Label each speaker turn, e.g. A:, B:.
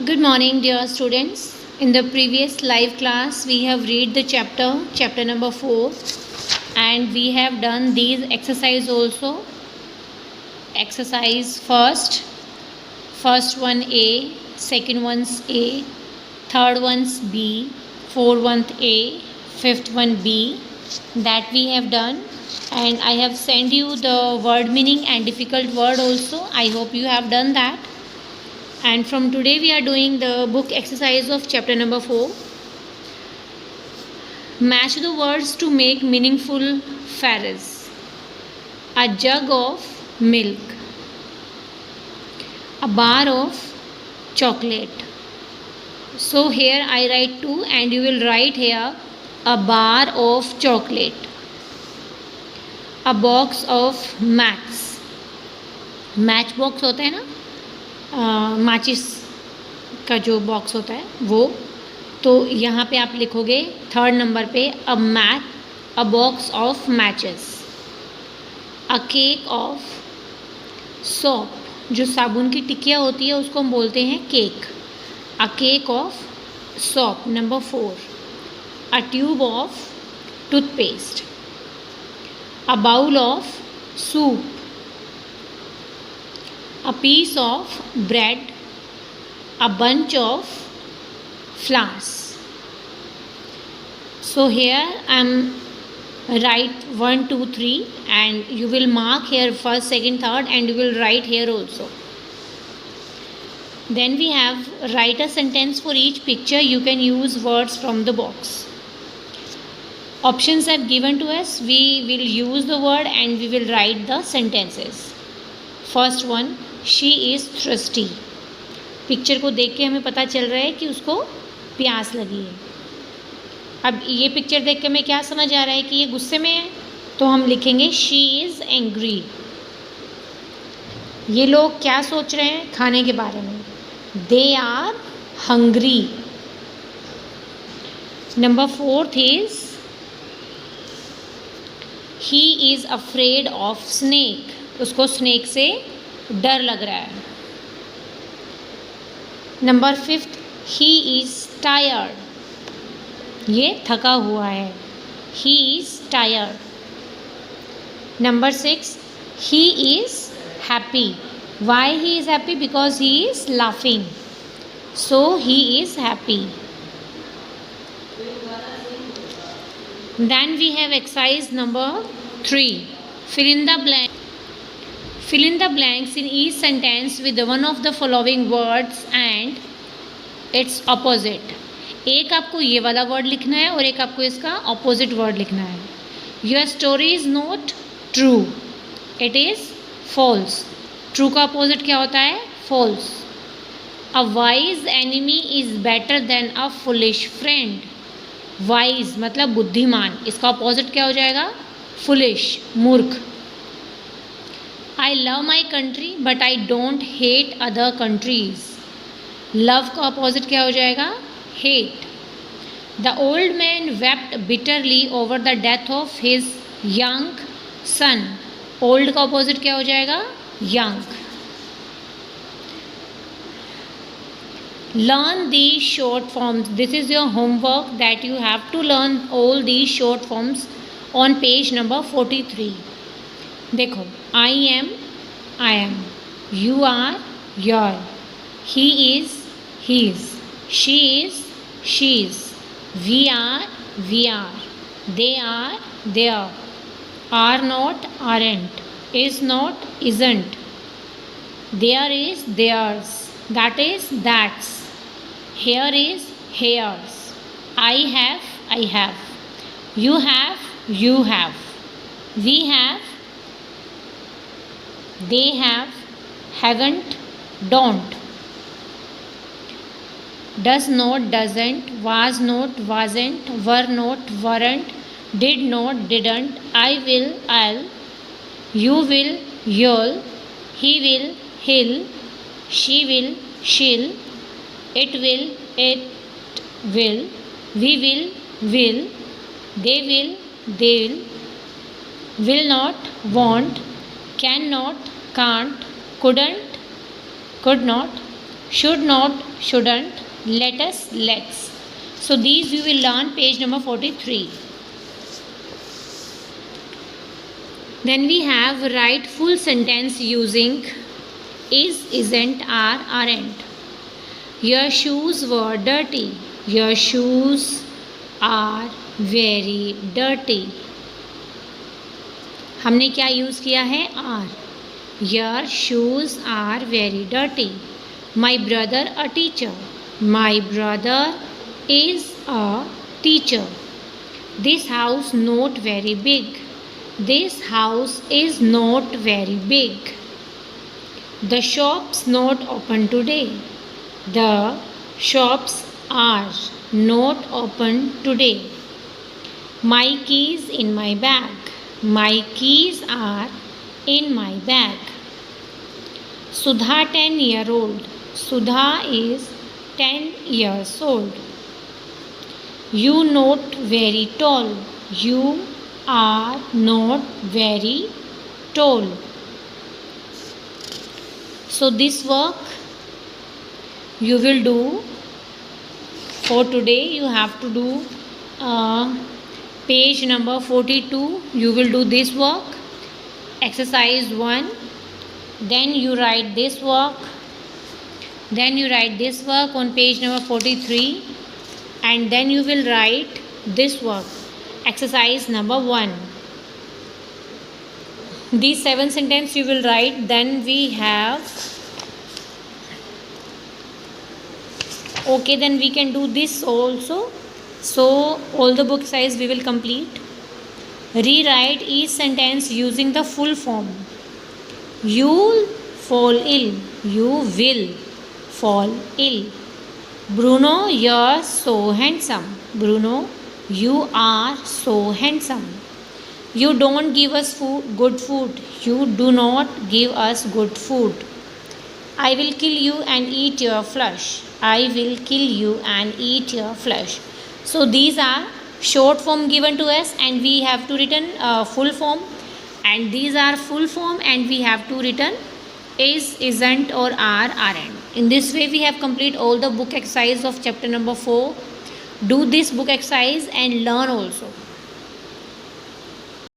A: Good morning, dear students. In the previous live class, we have read the chapter number 4, and we have done these exercise also. Exercise first one A, second one's A, third one's B, fourth one A, fifth one B. That we have done, and I have sent you the word meaning and difficult word also. I hope you have done that. And from today we are doing the book exercise of chapter number 4. Match the words to make meaningful phrases. A jug of milk. A bar of chocolate. So here I write 2 and you will write here a bar of chocolate. A box of match. Match box होता है ना, माचिस का जो box होता है वो, तो यहाँ पे आप लिखोगे थर्ड नंबर पे अ box of matches. A cake of soap, जो साबुन की टिक्कियाँ होती है उसको हम बोलते हैं cake. A cake of soap. Number 4, a tube of toothpaste. A bowl of soup. A piece of bread, a bunch of flowers. So here I am write 1, 2, 3 and you will mark here first, second, third and you will write here also. Then we have write a sentence for each picture. You can use words from the box. Options have given to us. We will use the word and we will write the sentences. First one, she is thirsty. Picture को देख के हमें पता चल रहा है कि उसको प्यास लगी है. अब ये पिक्चर देख के हमें क्या समझ आ रहा है कि ये गुस्से में है, तो हम लिखेंगे शी इज़ एंग्री. ये लोग क्या सोच रहे हैं खाने के बारे में? They are hungry. Number 4 is he is afraid of snake. उसको स्नेक से डर लग रहा है. Number 5, he is tired. ये थका हुआ है. He is tired. Number 6, he is happy. Why he is happy? Because he is laughing. So he is happy. Then we have exercise number 3. Fill in the blank. Fill in the blanks in each sentence with one of the following words and its opposite. एक आपको ये वाला word लिखना है और एक आपको इसका ऑपोजिट वर्ड लिखना है. Your story is not true. It is false. True का ऑपोजिट क्या होता है? False. A wise enemy is better than a foolish friend. Wise मतलब बुद्धिमान. इसका ऑपोजिट क्या हो जाएगा? Foolish, मूर्ख. I love my country but I don't hate other countries. Love का opposite क्या हो जाएगा? Hate. The old man wept bitterly over the death of his young son. Old का opposite क्या हो जाएगा? Young. Learn these short forms. This is your homework that you have to learn all these short forms on page number 43. देखो, I am, you are your, he is his, she is, we are, they are, their, are not, aren't, is not, isn't, there is, there's, that is, that's, here is, here's, I have, you have, we have, they have, haven't, don't, does not, doesn't, was not, wasn't, were not, weren't, did not, didn't, I will, I'll, you will, you'll, he will, he'll, she will, she'll, it will, we will, they will not, won't, cannot, can't, couldn't, could not, should not, shouldn't, let us, let's. So these you will learn page number 43. Then we have write full sentence using is, isn't, are, aren't. Your shoes were dirty. Your shoes are very dirty. हमने क्या use किया है? Are. Your shoes are very dirty. My brother a teacher. My brother is a teacher. This house not very big. This house is not very big. The shops not open today. The shops are not open today. My keys in my bag. My keys are in my bag. Sudha 10-year-old. Sudha is 10 years old. You not very tall. You are not very tall. So this work you will do for today. You have to do page number 42. You will do this work, exercise 1. Then you write this work. Then you write this work on page number 43. And then you will write this work, exercise number 1. These 7 sentences you will write. Then we have, okay, then we can do this also. So all the book size we will complete. Rewrite each sentence using the full form. You'll fall ill. You will fall ill. Bruno, you're so handsome. Bruno, you are so handsome. You don't give us good food. You do not give us good food. I will kill you and eat your flesh. I will kill you and eat your flesh. So these are short form given to us, and we have to written full form. And these are full form, and we have to written is, isn't, or are, aren't. In this way we have complete all the book exercise of chapter number 4. Do this book exercise and learn also.